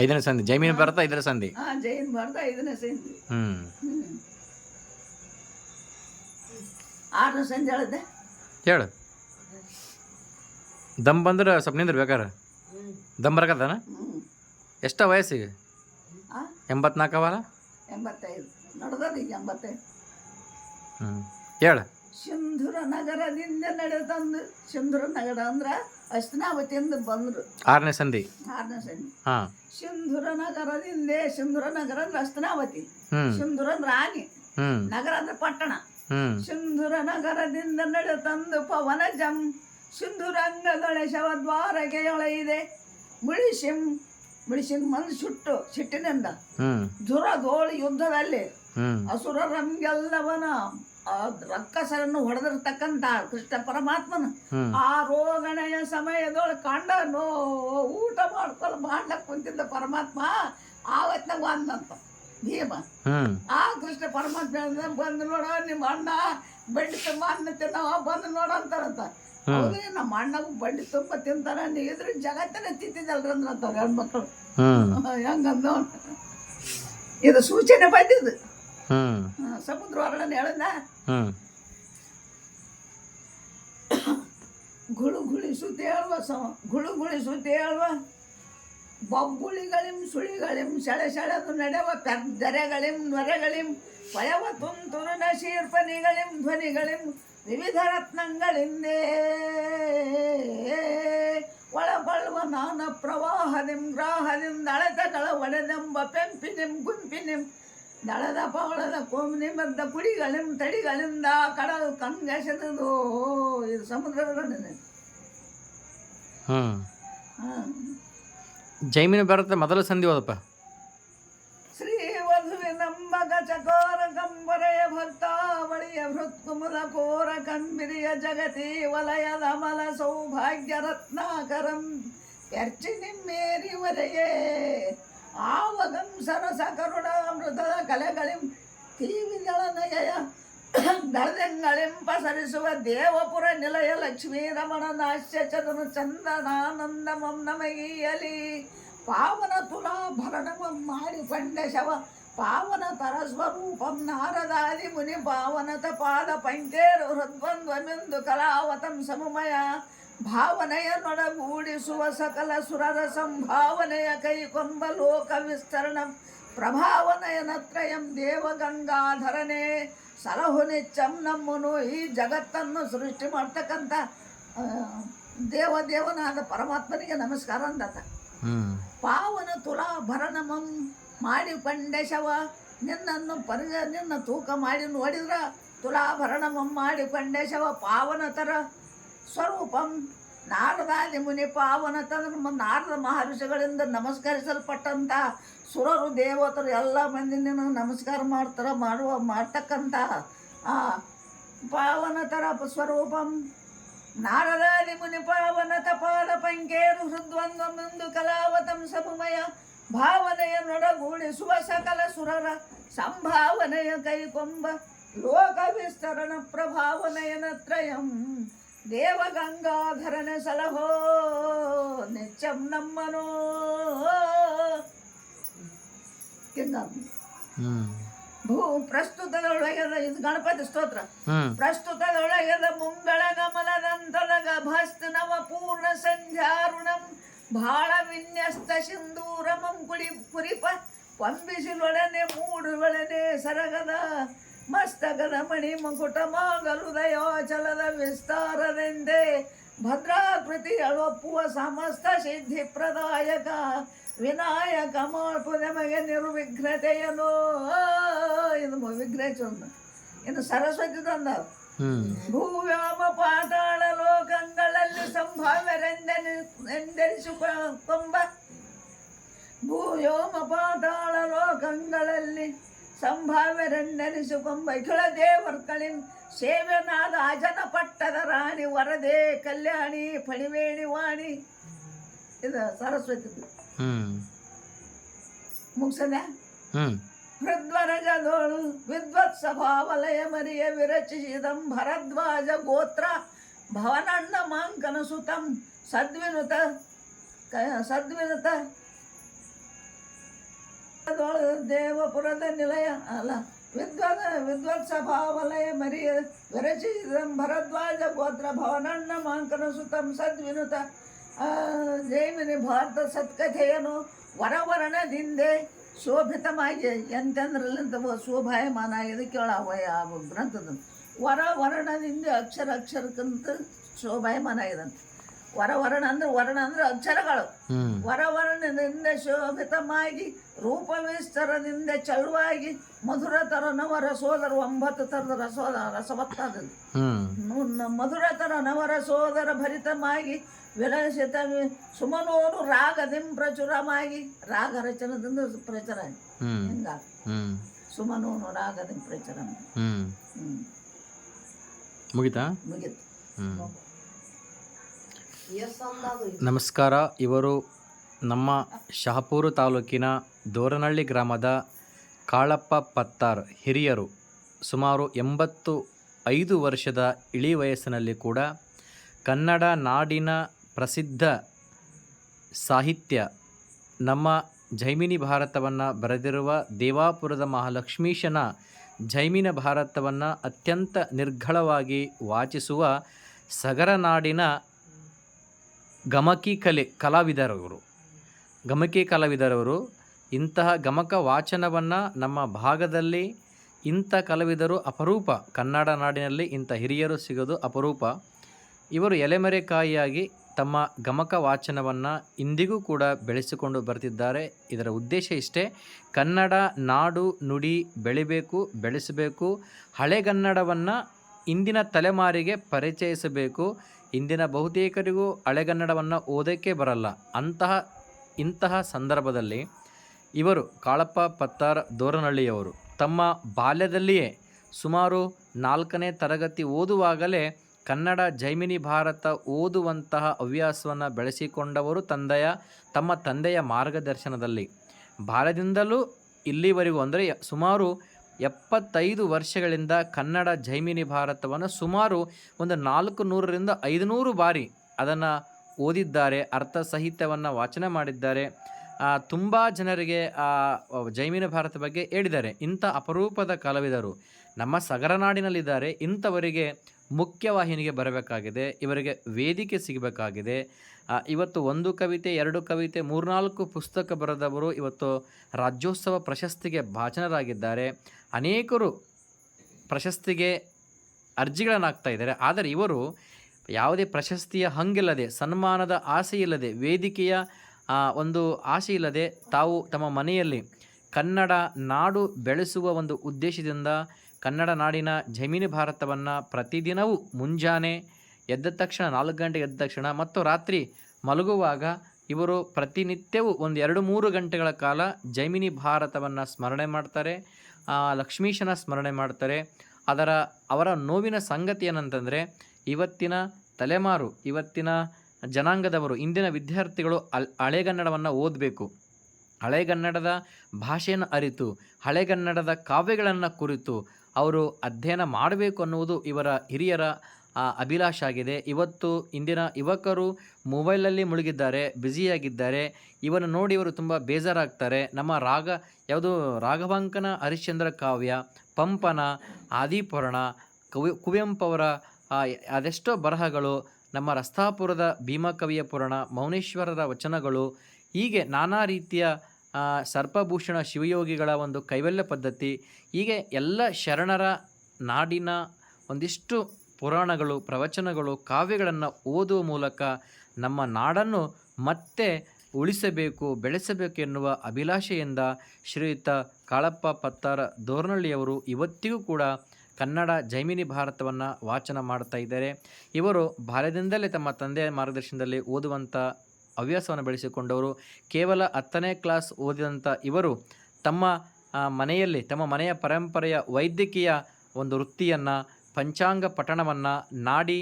5ನೇ ಸಂಧಿ. ಜೈಮಿನಿ ಭಾರತ 5ನೇ ಸಂಧಿ. ಜೈನ್ ಭಾರತ 5ನೇ ಸಂಧಿ. 6ನೇ ಸಂಧಿ ಹೇಳಿದ್ದೆ ಹೇಳು. ದಮ್ ಬಂದ್ರೆ ಸ್ವಲ್ಪ ನಿಂದ್ರೆ ಬೇಕಾರೆ ದಮ್ ಬರಕತ್ತಾನ. ಎಷ್ಟ ವಯಸ್ಸಿಗೆ? 84 ಅವಲ್ಲ? 85 ನಡೆದದ ಈಗ 85. ಹೇಳು. ಸಿಂಧೂರ ನಗರದಿಂದ ನಡೆದಂದು. ಸಿಂಧೂರ ನಗರ ಅಂದ್ರೆ ಹಸ್ತಿನಾವತಿಯಿಂದ ಬಂದರು. 6ನೇ ಸಂಧಿ. 6ನೇ ಸಂಧಿ. ಹಾಂ. ಸಿಂಧೂರ ನಗರದಿಂದ. ಸಿಂಧೂರ ನಗರ ಅಂದ್ರೆ ಹಸ್ತಿನಾವತಿ. ಸಿಂಧೂರ ಅಂದ್ರೆ ಆನೆ, ನಗರ ಅಂದ್ರೆ ಪಟ್ಟಣ. ಸಿಂಧೂರ ನಗರದಿಂದ ನಡೆತಂದು ಪವನ ಜಂ ಸಿಂಧುರಂಗದೊಳೆ ಶವದ್ವಾರಗೆ ಎಳೆಯಿದೆ. ಮುಳಿಸಿನ ಮಂದು ಸುಟ್ಟು ಸಿಟ್ಟಿನಿಂದ ದುರದೋಳು ಯುದ್ಧದಲ್ಲಿ ಅಸುರರಂಗೆಲ್ಲವನ ರಕ್ಕಸರನ್ನು ಹೊಡೆದಿರ್ತಕ್ಕಂಥ ಕೃಷ್ಣ ಪರಮಾತ್ಮನ ಆರೋಗಣೆಯ ಸಮಯದೊಳಗೆ ಕಂಡ ಊಟ ಮಾಡ್ಕೊಂಡು ಮಾಡ್ಲಕ್ ಕುಂತಿದ್ದ ಪರಮಾತ್ಮ ಆವತ್ನಾಗ ಅಂದಂತ ಭೀಮ. ಆ ಕೃಷ್ಣ ಪರಮಾತ್ಮ ಬಂದು ನೋಡ ನಿಮ್ಮ ಅಣ್ಣ ಬಂಡಿ ತುಂಬ ಅನ್ನ ತಿನ್ನವ ಬಂದು ನೋಡ ಅಂತಾರಂತ. ಹೌದ್ರಿ, ನಮ್ಮ ಅಣ್ಣಗೂ ಬಂಡಿ ತುಂಬ ತಿಂತಾರ, ನೀವು ಇದ್ರ ಜಗತ್ತನ್ನ ತಿಂತಿದ್ದಲ್ರಿ ಅಂದ್ರಂತವ್ರು ಹೆಣ್ಮಕ್ಳು. ಹೆಂಗಂದ ಇದು ಸೂಚನೆ ಬಂದಿದ್ದು. ಸಮುದ್ರ ವರ್ಣನೆ ಹೇಳದ ಗುಳುಗುಳಿಸುತ್ತೆ ಹೇಳುವ ಬಬ್ಬುಳಿಗಳಿಂ ಸುಳಿಗಳಿಂ ಸೆಳೆದು ನಡೆವ ದರೆಗಳಿಂ ನೊರೆಗಳಿಂ ಪಯವ ತುಂತುರುನ ಶೀರ್ಪನಿಗಳಿಂ ಧ್ವನಿಗಳಿಂ ವಿವಿಧ ರತ್ನಗಳಿಂದೇ ಒಳಗೊಳ್ಳುವ ನಾನ ಪ್ರವಾಹದಿಂ ಗ್ರಾಹದಿಂ ದಳತಗಳ ಒಡೆದೆಂಬ ಪೆಂಪಿನಿಂ ಗುಂಪಿನಿಂ ದಳದ ಪವಳದ ಕೋಮಿನಿಮದ್ದ ಕುಡಿಗಳಿಂ ತಡಿಗಳಿಂದ ಕಡಲು ಕಂಗೆಸೆದು. ಇದು ಸಮುದ್ರಗಳನ್ನೇ. ಜೈಮಿನಿ ಭಾರತ ಮೊದಲ ಸಂಧಿ ಓದಪ್ಪ. ಶ್ರೀ ವಧುವಿನಂಬಗ ಚಕೋರ ಕಂಬರೆಯ ಭಕ್ತಾವಳಿಯ ಹೃತ್ಕುಮುದ ಕೋರ ಕಂಬಿರಿಯ ಜಗತಿ ವಲಯದ ಮಲ ಸೌಭಾಗ್ಯ ರತ್ನಾಕರಂ ಎರ್ಚಿನಿಮ್ಮೇರಿವರೆಯೇ ಆವಗಂ ಸರಸ ಕರುಣ ಮೃತದ ಕಲೆಗಳಿಂ ತೀವಿದಳನಯ ದಳದೆಂಗಳಿಂ ಪಸರಿಸುವ ದೇವಪುರ ನಿಲಯ ಲಕ್ಷ್ಮೀ ರಮಣ ನಾಶ್ಯ ಚತುರು ಚಂದನಾನಂದಮಂ ನಮಗೀಯಲಿ ಪಾವನ ತುಲಾಭರಣಮಂ ಮಾಡಿಕೊಂಡ ಶವ ಪಾವನ ತರಸ್ವರೂಪಂ ನಾರದಾದಿ ಮುನಿ ಪಾವನತ ಪಾದ ಪಂಕೇರು ಹೃದ್ವಂದ್ವಮಿಂದು ಕಲಾವತಂ ಸಮುಮಯ ಭಾವನೆಯ ನೊಡಗೂಡಿಸುವ ಸಕಲ ಸುರರ ಸಂಭಾವನೆಯ ಕೈಕೊಂಬ ಲೋಕ ವಿಸ್ತರಣ ಪ್ರಭಾವನಯನತ್ರಯಂ ದೇವಗಂಗಾಧರನೇ ಸಲಹು ನಿಚ್ಚಂ ನಮ್ಮನು. ಈ ಜಗತ್ತನ್ನು ಸೃಷ್ಟಿ ಮಾಡ್ತಕ್ಕಂಥ ದೇವನಾದ ಪರಮಾತ್ಮನಿಗೆ ನಮಸ್ಕಾರ ಅಂದತ. ಪಾವನ ತುಲಾಭರಣಮಂ ಮಾಡಿಕೊಂಡೆ ಶವ ನಿನ್ನನ್ನು ನಿನ್ನ ತೂಕ ಮಾಡಿ ನೋಡಿದ್ರ ತುಲಾಭರಣಮಂ ಮಾಡಿಕೊಂಡೆ ಶವ ಪಾವನ ತರ ಸ್ವರೂಪಂ ನಾರದಾದಿ ಮುನಿ ಪಾವನ ತಂದ್ರೆ ನಾರದ ಮಹರ್ಷಿಗಳಿಂದ ನಮಸ್ಕರಿಸಲ್ಪಟ್ಟಂಥ ಸುರರು ದೇವತರು ಎಲ್ಲ ಮಂದಿ ನಿನಗೆ ನಮಸ್ಕಾರ ಮಾಡ್ತಕ್ಕಂಥ ಪಾವನ ತರ ಸ್ವರೂಪಂ ನಾರದಾದಿ ಮುನಿ ಪಾವನ ತಪಾದ ಪಂಕೇರು ಹೃದ್ವಂದ್ವಮಿಂದು ಕಲಾವತಂ ಸಮುಮಯ ಭಾವನೆಯ ನೊಡಗೂಡಿಸುವ ಸಕಲ ಸುರರ ಸಂಭಾವನೆಯ ಕೈಕೊಂಬ ಲೋಕ ವಿಸ್ತರಣ ಪ್ರಭಾವನಯನತ್ರಯಂ ದೇವಗಂಗಾಧರನ ಸಲಹೋ ನಿಚ್ಚಂ ನಮ್ಮನೋ. ಭೂ ಪ್ರಸ್ತುತದೊಳಗೆದ ಇದು ಗಣಪತಿ ಸ್ತೋತ್ರ. ಪ್ರಸ್ತುತದೊಳಗೆದ ಮುಂಗಳ ಗಮನದಂತೊಳಗ ಭಸ್ತ ನವ ಪೂರ್ಣ ಸಂಧ್ಯಾರುಣಂ ಭಾಳ ವಿನ್ಯಸ್ತ ಸಿಂಧೂರಮಂ ಕುರಿಪ ಪಂಬಿಸಿಲೊಡನೆ ಮೂಡುವಳನೆ ಸರಗದ ಮಸ್ತಕದ ಮಣಿ ಮುಕುಟ ಮಾಗಲುದಯೋಚಲದ ವಿಸ್ತಾರದೆಂದೇ ಭದ್ರಾಕೃತಿ ಅಳೊಪ್ಪುವ ಸಮಸ್ತ ಸಿದ್ಧಿ ಪ್ರದಾಯಕ ವಿನಾಯಕ ಮಾಳ್ಪು ನಮಗೆ ನಿರ್ವಿಘ್ನತೆಯನು. ಇದು ವಿಘ್ನೇಶ್ವರ. ಇನ್ನು ಸರಸ್ವತಿ ತಂದ ಭೂವ್ಯಾಮ ಪಾತಾಳ ಲೋಕಗಳಲ್ಲಿ ಸಂಭಾವ್ಯರೆಂದೆನಿಸಿಕೊಂಬ ಭೂವ್ಯೋಮ ಪಾತಾಳ ಲೋಕಗಳಲ್ಲಿ ಸಂಭಾವ್ಯರೆಂದೆನಿಸಿಕೊಂಬ ಇಖಳ ದೇವರ್ಗಳಿಂ ಸೇವೆನಾದ ಅಜನ ಪಟ್ಟದ ರಾಣಿ ವರದೆ ಕಲ್ಯಾಣಿ ಫಣಿವೇಣಿ ವಾಣಿ. ಇದು ಸರಸ್ವತಿದು. ಮುಗಿಸದ ಹೃದ್ವರಜದೋಳು ವಿದ್ವತ್ ಸಭಾವಲಯ ಮರಿಯ ವಿರಚಿಸಿದಂ ಭರದ್ವಾಜ ಗೋತ್ರ ಭವನಣ್ಣ ಮಾಂಕನ ಸುತಂ ಸದ್ವಿನುತ ಸದ್ವಿನತ ದೇವಪುರದ ನಿಲಯ ಅಲ್ಲ ವಿದ್ವತ್ ಸಭಾವಲಯ ಮರಿಯ ವಿರಚಿತಂ ಭರದ್ವಾಜ ಗೋತ್ರ ಭವನಣ್ಣ ಮಾಂಕನ ಸುತಂ ಸದ್ವಿನುತ ಜೈಮಿನಿ ಭಾರತ ಸತ್ಕಥೆಯನ್ನು ವರವರ್ಣದಿಂದೆ ಶೋಭಿತವಾಗಿ ಎಂತೆಂದ್ರಲ್ಲಿಂದ ಶೋಭಾಯಮಾನ ಆಗಿದೆ ಕೇಳವಯ ಆ ಗ್ರಂಥದ ವರವರ್ಣದಿಂದ ಅಕ್ಷರಕ್ಕಂತ ಶೋಭಾಯಮಾನ ಆಗಿದಂತೆ ವರ್ಣ ಅಂದ್ರೆ ಅಕ್ಷರಗಳು ವರವರ್ಣದಿಂದ ಶೋಭಿತವಾಗಿ ರೂಪವಿಸ್ತರದಿಂದ ಚಳುವಾಗಿ ಮಧುರತರ ನವರಸೋದರ 9 ಥರದ ರಸವತ್ತಾದದ್ದು ಮಧುರತರ ನವರಸೋದರ ಭರಿತವಾಗಿ ವಿಲಸಿತ ಸುಮನೋರು ರಾಗದಿಂ ಪ್ರಚುರವಾಗಿ ರಾಗ ರಚನದಿಂದ ಪ್ರಚುರ ಹಿಂಗ ಸುಮನೋನು ರಾಗದಿಂ ಪ್ರಚುರ ಮುಗಿತಾ? ಮುಗಿತು. ನಮಸ್ಕಾರ. ಇವರು ನಮ್ಮ ಶಹಾಪುರ ತಾಲೂಕಿನ ದೋರನಹಳ್ಳಿ ಗ್ರಾಮದ ಕಾಳಪ್ಪ ಪತ್ತಾರ್ ಹಿರಿಯರು. ಸುಮಾರು 85 ವರ್ಷದ ಇಳಿ ವಯಸ್ಸಿನಲ್ಲಿ ಕೂಡ ಕನ್ನಡ ನಾಡಿನ ಪ್ರಸಿದ್ಧ ಸಾಹಿತ್ಯ ನಮ್ಮ ಜೈಮಿನಿ ಭಾರತವನ್ನು ಬರೆದಿರುವ ದೇವಾಪುರದ ಮಹಾಲಕ್ಷ್ಮೀಶನ ಜೈಮಿನ ಭಾರತವನ್ನು ಅತ್ಯಂತ ನಿರ್ಘಳವಾಗಿ ವಾಚಿಸುವ ಸಗರನಾಡಿನ ಗಮಕಿ ಕಲಾವಿದರವರು. ಇಂತಹ ಗಮಕ ವಾಚನವನ್ನು ನಮ್ಮ ಭಾಗದಲ್ಲಿ ಇಂಥ ಕಲಾವಿದರು ಅಪರೂಪ. ಕನ್ನಡ ನಾಡಿನಲ್ಲಿ ಇಂಥ ಹಿರಿಯರು ಸಿಗೋದು ಅಪರೂಪ. ಇವರು ಎಲೆಮರೆಕಾಯಿಯಾಗಿ ತಮ್ಮ ಗಮಕ ವಾಚನವನ್ನು ಇಂದಿಗೂ ಕೂಡ ಬೆಳೆಸಿಕೊಂಡು ಬರ್ತಿದ್ದಾರೆ. ಇದರ ಉದ್ದೇಶ ಇಷ್ಟೇ: ಕನ್ನಡ ನಾಡು ನುಡಿ ಬೆಳಿಬೇಕು, ಬೆಳೆಸಬೇಕು. ಹಳೆಗನ್ನಡವನ್ನು ಇಂದಿನ ತಲೆಮಾರಿಗೆ ಪರಿಚಯಿಸಬೇಕು. ಇಂದಿನ ಬಹುತೇಕರಿಗೂ ಹಳೆಗನ್ನಡವನ್ನು ಓದೋಕ್ಕೆ ಬರಲ್ಲ. ಇಂತಹ ಸಂದರ್ಭದಲ್ಲಿ ಇವರು ಕಾಳಪ್ಪ ಪತ್ತಾರ್ ದೋರನಹಳ್ಳಿಯವರು ತಮ್ಮ ಬಾಲ್ಯದಲ್ಲಿಯೇ ಸುಮಾರು 4ನೇ ತರಗತಿ ಓದುವಾಗಲೇ ಕನ್ನಡ ಜೈಮಿನಿ ಭಾರತ ಓದುವಂತಹ ಹವ್ಯಾಸವನ್ನು ಬೆಳೆಸಿಕೊಂಡವರು ತಮ್ಮ ತಂದೆಯ ಮಾರ್ಗದರ್ಶನದಲ್ಲಿ. ಬಾಲ್ಯದಿಂದಲೂ ಇಲ್ಲಿವರೆಗೂ ಅಂದರೆ ಸುಮಾರು 75 ವರ್ಷಗಳಿಂದ ಕನ್ನಡ ಜೈಮಿನಿ ಭಾರತವನ್ನು ಸುಮಾರು ಒಂದು 400ರಿಂದ 500 ಬಾರಿ ಅದನ್ನು ಓದಿದ್ದಾರೆ. ಅರ್ಥ ಸಾಹಿತ್ಯವನ್ನು ವಾಚನ ಮಾಡಿದ್ದಾರೆ. ತುಂಬ ಜನರಿಗೆ ಜೈಮಿನಿ ಭಾರತ ಬಗ್ಗೆ ಹೇಳಿದ್ದಾರೆ. ಇಂಥ ಅಪರೂಪದ ಕಲಾವಿದರು ನಮ್ಮ ಸಗರನಾಡಿನಲ್ಲಿದ್ದಾರೆ. ಇಂಥವರಿಗೆ ಮುಖ್ಯವಾಹಿನಿಗೆ ಬರಬೇಕಾಗಿದೆ, ಇವರಿಗೆ ವೇದಿಕೆ ಸಿಗಬೇಕಾಗಿದೆ. ಇವತ್ತು 1 ಕವಿತೆ 2 ಕವಿತೆ 3-4 ಪುಸ್ತಕ ಬರೆದವರು ಇವತ್ತು ರಾಜ್ಯೋತ್ಸವ ಪ್ರಶಸ್ತಿಗೆ ಭಾಜನರಾಗಿದ್ದಾರೆ. ಅನೇಕರು ಪ್ರಶಸ್ತಿಗೆ ಅರ್ಜಿಗಳನ್ನು ಹಾಕ್ತಾ ಇದ್ದಾರೆ. ಆದರೆ ಇವರು ಯಾವುದೇ ಪ್ರಶಸ್ತಿಯ ಹಂಗಿಲ್ಲದೆ, ಸನ್ಮಾನದ ಆಸೆ ಇಲ್ಲದೆ, ವೇದಿಕೆಯ ಒಂದು ಆಸೆ ಇಲ್ಲದೆ ತಾವು ತಮ್ಮ ಮನೆಯಲ್ಲಿ ಕನ್ನಡ ನಾಡು ಬೆಳೆಸುವ ಒಂದು ಉದ್ದೇಶದಿಂದ ಕನ್ನಡ ನಾಡಿನ ಜೈಮಿನಿ ಭಾರತವನ್ನು ಪ್ರತಿದಿನವೂ ಮುಂಜಾನೆ ಎದ್ದ ತಕ್ಷಣ 4 ಗಂಟೆಗೆ ಎದ್ದ ತಕ್ಷಣ ಮತ್ತು ರಾತ್ರಿ ಮಲಗುವಾಗ ಇವರು ಪ್ರತಿನಿತ್ಯವೂ ಒಂದು 2-3 ಗಂಟೆಗಳ ಕಾಲ ಜೈಮಿನಿ ಭಾರತವನ್ನು ಸ್ಮರಣೆ ಮಾಡ್ತಾರೆ. ಲಕ್ಷ್ಮೀಶನ ಸ್ಮರಣೆ ಮಾಡ್ತಾರೆ. ಅವರ ನೋವಿನ ಸಂಗತಿ ಏನಂತಂದರೆ, ಇವತ್ತಿನ ತಲೆಮಾರು, ಇವತ್ತಿನ ಜನಾಂಗದವರು, ಇಂದಿನ ವಿದ್ಯಾರ್ಥಿಗಳು ಹಳೆಗನ್ನಡವನ್ನು ಓದಬೇಕು, ಹಳೆಗನ್ನಡದ ಭಾಷೆಯನ್ನು ಅರಿತು ಹಳೆಗನ್ನಡದ ಕಾವ್ಯಗಳನ್ನು ಕುರಿತು ಅವರು ಅಧ್ಯಯನ ಮಾಡಬೇಕು ಅನ್ನುವುದು ಇವರ ಹಿರಿಯರ ಅಭಿಲಾಷ ಆಗಿದೆ. ಇವತ್ತು ಇಂದಿನ ಯುವಕರು ಮೊಬೈಲಲ್ಲಿ ಮುಳುಗಿದ್ದಾರೆ, ಬ್ಯುಸಿಯಾಗಿದ್ದಾರೆ. ಇವನ್ನು ನೋಡಿ ಇವರು ತುಂಬ ಬೇಜಾರಾಗ್ತಾರೆ. ನಮ್ಮ ರಾಘವಾಂಕನ ಹರಿಶ್ಚಂದ್ರ ಕಾವ್ಯ, ಪಂಪನ ಆದಿಪುರಾಣ, ಕುವೆಂಪವರ ಅದೆಷ್ಟೋ ಬರಹಗಳು, ನಮ್ಮ ರಸ್ತಾಪುರದ ಭೀಮಕವಿಯ ಪುರಾಣ, ಮೌನೇಶ್ವರರ ವಚನಗಳು, ಹೀಗೆ ನಾನಾ ರೀತಿಯ ಸರ್ಪಭೂಷಣ ಶಿವಯೋಗಿಗಳ ಒಂದು ಕೈವಲ್ಯ ಪದ್ಧತಿ, ಹೀಗೆ ಎಲ್ಲ ಶರಣರ ನಾಡಿನ ಒಂದಿಷ್ಟು ಪುರಾಣಗಳು, ಪ್ರವಚನಗಳು, ಕಾವ್ಯಗಳನ್ನು ಓದುವ ಮೂಲಕ ನಮ್ಮ ನಾಡನ್ನು ಮತ್ತೆ ಉಳಿಸಬೇಕು, ಬೆಳೆಸಬೇಕು ಎನ್ನುವ ಅಭಿಲಾಷೆಯಿಂದ ಶ್ರೀಯುತ ಕಾಳಪ್ಪ ಪತ್ತಾರ್ ದೋರನಹಳ್ಳಿಯವರು ಇವತ್ತಿಗೂ ಕೂಡ ಕನ್ನಡ ಜೈಮಿನಿ ಭಾರತವನ್ನು ವಾಚನ ಮಾಡ್ತಾ ಇದ್ದಾರೆ. ಇವರು ಬಾಲ್ಯದಿಂದಲೇ ತಮ್ಮ ತಂದೆಯ ಮಾರ್ಗದರ್ಶನದಲ್ಲಿ ಓದುವಂಥ ಹವ್ಯಾಸವನ್ನು ಬೆಳೆಸಿಕೊಂಡವರು. ಕೇವಲ 10ನೇ ಕ್ಲಾಸ್ ಓದಿದಂಥ ಇವರು ತಮ್ಮ ಮನೆಯ ಪರಂಪರೆಯ ವೈದ್ಯಕೀಯ ಒಂದು ವೃತ್ತಿಯನ್ನು, ಪಂಚಾಂಗ ಪಠಣವನ್ನು, ನಾಡಿ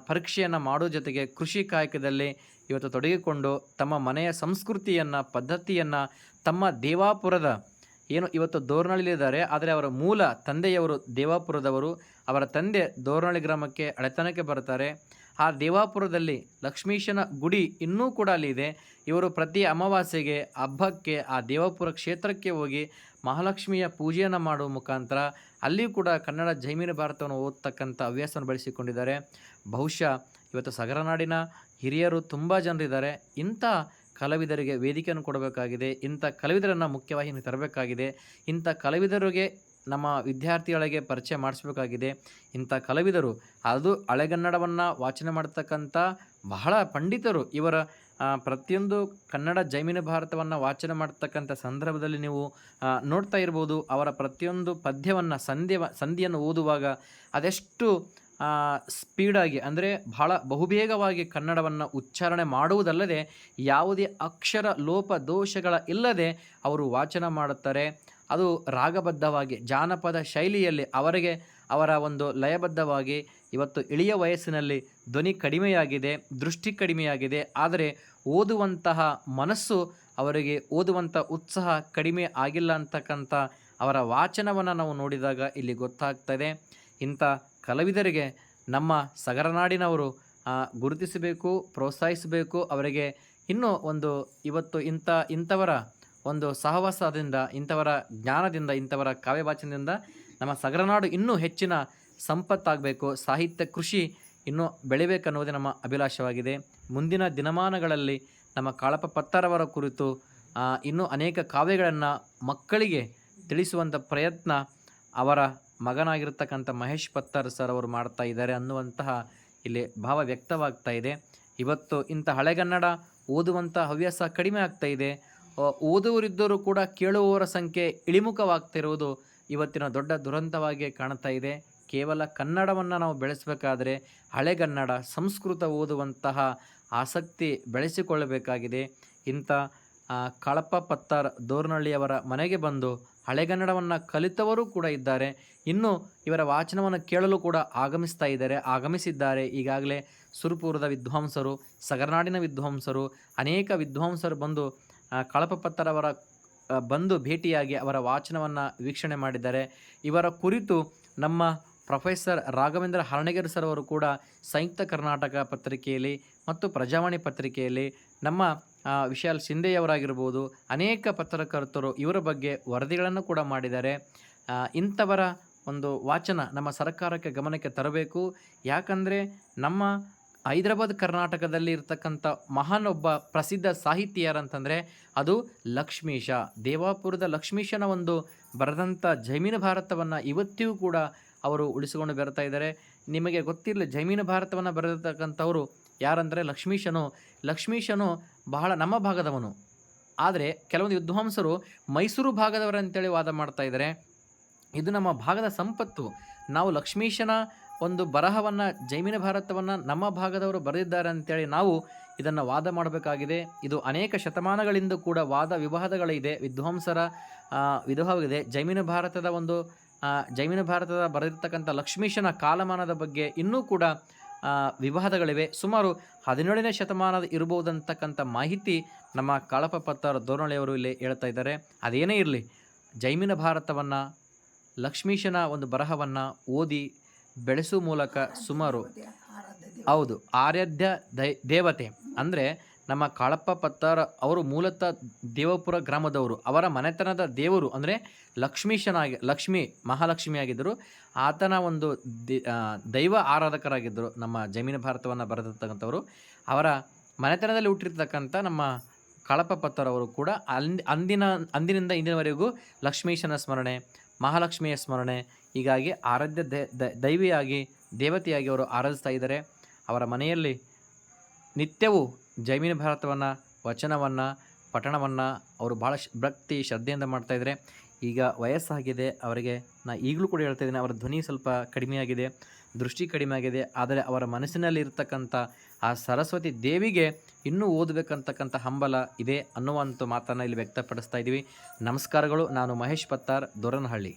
ಪರೀಕ್ಷೆಯನ್ನು ಮಾಡೋ ಜೊತೆಗೆ ಕೃಷಿ ಕಾಯಕದಲ್ಲಿ ಇವತ್ತು ತೊಡಗಿಕೊಂಡು ತಮ್ಮ ಮನೆಯ ಸಂಸ್ಕೃತಿಯನ್ನು, ಪದ್ಧತಿಯನ್ನು ತಮ್ಮ ದೇವಾಪುರದ ಇವತ್ತು ದೋರನಹಳ್ಳಿಲಿದ್ದಾರೆ, ಆದರೆ ಅವರ ಮೂಲ ತಂದೆಯವರು ದೇವಾಪುರದವರು. ಅವರ ತಂದೆ ದೋರನಹಳ್ಳಿ ಗ್ರಾಮಕ್ಕೆ ಹಳೆತನಕ್ಕೆ ಬರ್ತಾರೆ. ಆ ದೇವಾಪುರದಲ್ಲಿ ಲಕ್ಷ್ಮೀಶನ ಗುಡಿ ಇನ್ನೂ ಕೂಡ ಅಲ್ಲಿ ಇದೆ. ಇವರು ಪ್ರತಿ ಅಮಾವಾಸ್ಯೆಗೆ ಹಬ್ಬಕ್ಕೆ ಆ ದೇವಾಪುರ ಕ್ಷೇತ್ರಕ್ಕೆ ಹೋಗಿ ಮಹಾಲಕ್ಷ್ಮಿಯ ಪೂಜೆಯನ್ನು ಮಾಡುವ ಮುಖಾಂತರ ಅಲ್ಲಿಯೂ ಕೂಡ ಕನ್ನಡ ಜೈಮಿನ ಭಾರತವನ್ನು ಓದ್ತಕ್ಕಂಥ ಹವ್ಯಾಸವನ್ನು ಬೆಳೆಸಿಕೊಂಡಿದ್ದಾರೆ. ಬಹುಶಃ ಇವತ್ತು ಸಗರನಾಡಿನ ಹಿರಿಯರು ತುಂಬ ಜನರಿದ್ದಾರೆ. ಇಂಥ ಕಲಾವಿದರಿಗೆ ವೇದಿಕೆಯನ್ನು ಕೊಡಬೇಕಾಗಿದೆ. ಇಂಥ ಕಲಾವಿದರನ್ನು ಮುಖ್ಯವಾಹಿನಿ ತರಬೇಕಾಗಿದೆ. ಇಂಥ ಕಲಾವಿದರಿಗೆ ನಮ್ಮ ವಿದ್ಯಾರ್ಥಿಗಳಿಗೆ ಪರಿಚಯ ಮಾಡಿಸ್ಬೇಕಾಗಿದೆ. ಇಂಥ ಕಲಾವಿದರು ಅದು ಹಳೆಗನ್ನಡವನ್ನು ವಾಚನ ಮಾಡ್ತಕ್ಕಂಥ ಬಹಳ ಪಂಡಿತರು. ಇವರ ಪ್ರತಿಯೊಂದು ಕನ್ನಡ ಜೈಮಿನ ಭಾರತವನ್ನು ವಾಚನ ಮಾಡ್ತಕ್ಕಂಥ ಸಂದರ್ಭದಲ್ಲಿ ನೀವು ನೋಡ್ತಾ ಇರ್ಬೋದು. ಅವರ ಪ್ರತಿಯೊಂದು ಪದ್ಯವನ್ನು ಸಂಧಿಯನ್ನು ಓದುವಾಗ ಅದೆಷ್ಟು ಸ್ಪೀಡಾಗಿ ಅಂದರೆ ಬಹಳ ಬಹುಬೇಗವಾಗಿ ಕನ್ನಡವನ್ನು ಉಚ್ಚಾರಣೆ ಮಾಡುವುದಲ್ಲದೆ ಯಾವುದೇ ಅಕ್ಷರ ಲೋಪ ದೋಷಗಳ ಇಲ್ಲದೆ ಅವರು ವಾಚನ ಮಾಡುತ್ತಾರೆ. ಅದು ರಾಗಬದ್ಧವಾಗಿ ಜಾನಪದ ಶೈಲಿಯಲ್ಲಿ ಅವರ ಒಂದು ಲಯಬದ್ಧವಾಗಿ. ಇವತ್ತು ಇಳಿಯ ವಯಸ್ಸಿನಲ್ಲಿ ಧ್ವನಿ ಕಡಿಮೆಯಾಗಿದೆ, ದೃಷ್ಟಿ ಕಡಿಮೆಯಾಗಿದೆ. ಆದರೆ ಓದುವಂತಹ ಮನಸ್ಸು ಅವರಿಗೆ ಓದುವಂಥ ಉತ್ಸಾಹ ಕಡಿಮೆ ಆಗಿಲ್ಲ ಅಂತಕ್ಕಂಥ ಅವರ ವಾಚನವನ್ನು ನಾವು ನೋಡಿದಾಗ ಇಲ್ಲಿ ಗೊತ್ತಾಗ್ತದೆ. ಇಂಥ ಕಲಾವಿದರಿಗೆ ನಮ್ಮ ಸಗರನಾಡಿನವರು ಗುರುತಿಸಬೇಕು, ಪ್ರೋತ್ಸಾಹಿಸಬೇಕು. ಅವರಿಗೆ ಇನ್ನೂ ಒಂದು ಇವತ್ತು ಇಂಥವರ ಒಂದು ಸಹವಾಸದಿಂದ, ಇಂಥವರ ಜ್ಞಾನದಿಂದ, ಇಂಥವರ ಕಾವ್ಯವಾಚನದಿಂದ ನಮ್ಮ ಸಗರನಾಡು ಇನ್ನೂ ಹೆಚ್ಚಿನ ಸಂಪತ್ತಾಗಬೇಕು. ಸಾಹಿತ್ಯ ಕೃಷಿ ಇನ್ನೂ ಬೆಳಿಬೇಕನ್ನುವುದೇ ನಮ್ಮ ಅಭಿಲಾಷವಾಗಿದೆ. ಮುಂದಿನ ದಿನಮಾನಗಳಲ್ಲಿ ನಮ್ಮ ಕಾಳಪ್ಪ ಪತ್ತಾರವರ ಕುರಿತು ಇನ್ನೂ ಅನೇಕ ಕಾವ್ಯಗಳನ್ನು ಮಕ್ಕಳಿಗೆ ತಿಳಿಸುವಂಥ ಪ್ರಯತ್ನ ಅವರ ಮಗನಾಗಿರ್ತಕ್ಕಂಥ ಮಹೇಶ್ ಪತ್ತಾರ್ ಸರ್ ಅವರು ಮಾಡ್ತಾ ಇದ್ದಾರೆ ಅನ್ನುವಂತಹ ಇಲ್ಲಿ ಭಾವ ವ್ಯಕ್ತವಾಗ್ತಾ ಇದೆ. ಇವತ್ತು ಇಂಥ ಹಳೆಗನ್ನಡ ಓದುವಂಥ ಹವ್ಯಾಸ ಕಡಿಮೆ ಆಗ್ತಾ ಇದೆ. ಓದುವರಿದ್ದರೂ ಕೂಡ ಕೇಳುವವರ ಸಂಖ್ಯೆ ಇಳಿಮುಖವಾಗ್ತಿರುವುದು ಇವತ್ತಿನ ದೊಡ್ಡ ದುರಂತವಾಗಿ ಕಾಣ್ತಾ ಇದೆ. ಕೇವಲ ಕನ್ನಡವನ್ನು ನಾವು ಬೆಳೆಸಬೇಕಾದ್ರೆ ಹಳೆಗನ್ನಡ ಸಂಸ್ಕೃತ ಓದುವಂತಹ ಆಸಕ್ತಿ ಬೆಳೆಸಿಕೊಳ್ಳಬೇಕಾಗಿದೆ. ಇಂಥ ಕಾಳಪ್ಪ ಪತ್ತಾರ್ ದೋರ್ನಹಳ್ಳಿಯವರ ಮನೆಗೆ ಬಂದು ಹಳೆಗನ್ನಡವನ್ನು ಕಲಿತವರು ಕೂಡ ಇದ್ದಾರೆ. ಇನ್ನು ಇವರ ವಾಚನವನ್ನು ಕೇಳಲು ಕೂಡ ಆಗಮಿಸಿದ್ದಾರೆ. ಈಗಾಗಲೇ ಸುರಪುರದ ವಿದ್ವಾಂಸರು, ಸಗರನಾಡಿನ ವಿದ್ವಾಂಸರು, ಅನೇಕ ವಿದ್ವಾಂಸರು ಬಂದು ಕಾಳಪ್ಪ ಪತ್ತಾರವರ ಬಂದು ಭೇಟಿಯಾಗಿ ಅವರ ವಾಚನವನ್ನು ವೀಕ್ಷಣೆ ಮಾಡಿದ್ದಾರೆ. ಇವರ ಕುರಿತು ನಮ್ಮ ಪ್ರೊಫೆಸರ್ ರಾಘವೇಂದ್ರ ಹರ್ಣಗೆರೆ ಸರ್ ಅವರು ಕೂಡ ಸಂಯುಕ್ತ ಕರ್ನಾಟಕ ಪತ್ರಿಕೆಯಲ್ಲಿ ಮತ್ತು ಪ್ರಜಾವಾಣಿ ಪತ್ರಿಕೆಯಲ್ಲಿ, ನಮ್ಮ ವಿಶಾಲ್ ಶಿಂದೆಯವರಾಗಿರ್ಬೋದು, ಅನೇಕ ಪತ್ರಕರ್ತರು ಇವರ ಬಗ್ಗೆ ವರದಿಗಳನ್ನು ಕೂಡ ಮಾಡಿದ್ದಾರೆ. ಇಂಥವರ ಒಂದು ವಾಚನ ನಮ್ಮ ಸರ್ಕಾರಕ್ಕೆ ಗಮನಕ್ಕೆ ತರಬೇಕು. ಯಾಕಂದರೆ ನಮ್ಮ ಹೈದರಾಬಾದ್ ಕರ್ನಾಟಕದಲ್ಲಿ ಇರ್ತಕ್ಕಂಥ ಮಹಾನ್ ಒಬ್ಬ ಪ್ರಸಿದ್ಧ ಸಾಹಿತಿ ಯಾರಂತಂದರೆ ಅದು ಲಕ್ಷ್ಮೀಶ. ದೇವಾಪುರದ ಲಕ್ಷ್ಮೀಶನ ಒಂದು ಬರೆದಂಥ ಜೈಮಿನ ಭಾರತವನ್ನು ಇವತ್ತಿಗೂ ಕೂಡ ಅವರು ಉಳಿಸಿಕೊಂಡು ಬರ್ತಾ ಇದ್ದಾರೆ. ನಿಮಗೆ ಗೊತ್ತಿರಲಿ, ಜೈಮಿನ ಭಾರತವನ್ನು ಬರೆದಿರ್ತಕ್ಕಂಥವರು ಯಾರಂದರೆ ಲಕ್ಷ್ಮೀಶನು ಬಹಳ ನಮ್ಮ ಭಾಗದವನು. ಆದರೆ ಕೆಲವೊಂದು ವಿದ್ವಾಂಸರು ಮೈಸೂರು ಭಾಗದವರಂತೇಳಿ ವಾದ ಮಾಡ್ತಾ ಇದ್ದಾರೆ. ಇದು ನಮ್ಮ ಭಾಗದ ಸಂಪತ್ತು. ನಾವು ಲಕ್ಷ್ಮೀಶನ ಒಂದು ಬರಹವನ್ನು, ಜೈಮಿನ ಭಾರತವನ್ನು ನಮ್ಮ ಭಾಗದವರು ಬರೆದಿದ್ದಾರೆ ಅಂತೇಳಿ ನಾವು ಇದನ್ನು ವಾದ ಮಾಡಬೇಕಾಗಿದೆ. ಇದು ಅನೇಕ ಶತಮಾನಗಳಿಂದ ಕೂಡ ವಾದ ವಿವಾದಗಳಿದೆ, ವಿದ್ವಾಂಸರ ವಿಧವಾಗಿದೆ. ಜೈಮಿನ ಭಾರತದ ಬರೆದಿರ್ತಕ್ಕಂಥ ಲಕ್ಷ್ಮೀಶನ ಕಾಲಮಾನದ ಬಗ್ಗೆ ಇನ್ನೂ ಕೂಡ ವಿವಾದಗಳಿವೆ. ಸುಮಾರು 17ನೇ ಶತಮಾನದ ಇರಬಹುದಂತಕ್ಕಂಥ ಮಾಹಿತಿ ನಮ್ಮ ಕಾಳಪ್ಪ ಪತ್ತಾರ್ ದೋರ್ನಹಳ್ಳಿಯವರು ಇಲ್ಲಿ ಹೇಳ್ತಾ ಇದ್ದಾರೆ. ಅದೇನೇ ಇರಲಿ, ಜೈಮಿನ ಭಾರತವನ್ನು, ಲಕ್ಷ್ಮೀಶನ ಒಂದು ಬರಹವನ್ನು ಓದಿ ಬೆಳೆಸುವ ಮೂಲಕ ಸುಮಾರು ಹೌದು ಆರಾಧ್ಯ ದೇವತೆ ಅಂದರೆ ನಮ್ಮ ಕಾಳಪ್ಪ ಪತ್ತಾರ್ ಅವರು ಮೂಲತಃ ದೇವಪುರ ಗ್ರಾಮದವರು. ಅವರ ಮನೆತನದ ದೇವರು ಅಂದರೆ ಲಕ್ಷ್ಮಿ ಮಹಾಲಕ್ಷ್ಮಿಯಾಗಿದ್ದರು. ಆತನ ಒಂದು ದೈವ ಆರಾಧಕರಾಗಿದ್ದರು ನಮ್ಮ ಜೈಮಿನ ಭಾರತವನ್ನು ಬರೆದಿರ್ತಕ್ಕಂಥವರು. ಅವರ ಮನೆತನದಲ್ಲಿ ಹುಟ್ಟಿರ್ತಕ್ಕಂಥ ನಮ್ಮ ಕಾಳಪ್ಪ ಪತ್ತಾರ್ ಅವರು ಕೂಡ ಅಂದಿನಿಂದ ಇಂದಿನವರೆಗೂ ಲಕ್ಷ್ಮೀಶನ ಸ್ಮರಣೆ, ಮಹಾಲಕ್ಷ್ಮಿಯ ಸ್ಮರಣೆ, ಹೀಗಾಗಿ ಆರಾಧ್ಯ ದೈವಿಯಾಗಿ, ದೇವತೆಯಾಗಿ ಅವರು ಆರಾಧಿಸ್ತಾ ಇದ್ದಾರೆ. ಅವರ ಮನೆಯಲ್ಲಿ ನಿತ್ಯವೂ ಜೈಮಿನ ಭಾರತವನ್ನು, ವಚನವನ್ನು, ಪಠಣವನ್ನು ಅವರು ಭಾಳ ಭಕ್ತಿ ಶ್ರದ್ಧೆಯಿಂದ ಮಾಡ್ತಾಯಿದ್ದಾರೆ. ಈಗ ವಯಸ್ಸಾಗಿದೆ ಅವರಿಗೆ. ಈಗಲೂ ಕೂಡ ಹೇಳ್ತಾ ಇದ್ದೀನಿ, ಅವರ ಧ್ವನಿ ಸ್ವಲ್ಪ ಕಡಿಮೆಯಾಗಿದೆ, ದೃಷ್ಟಿ ಕಡಿಮೆ ಆಗಿದೆ. ಆದರೆ ಅವರ ಮನಸ್ಸಿನಲ್ಲಿ ಇರ್ತಕ್ಕಂಥ ಆ ಸರಸ್ವತಿ ದೇವಿಗೆ ಇನ್ನೂ ಓದಬೇಕಂತಕ್ಕಂಥ ಹಂಬಲ ಇದೆ ಅನ್ನುವಂಥ ಮಾತನ್ನು ಇಲ್ಲಿ ವ್ಯಕ್ತಪಡಿಸ್ತಾ ಇದ್ದೀವಿ. ನಮಸ್ಕಾರಗಳು. ನಾನು ಮಹೇಶ್ ಪತ್ತಾರ್, ದೊರನಹಳ್ಳಿ.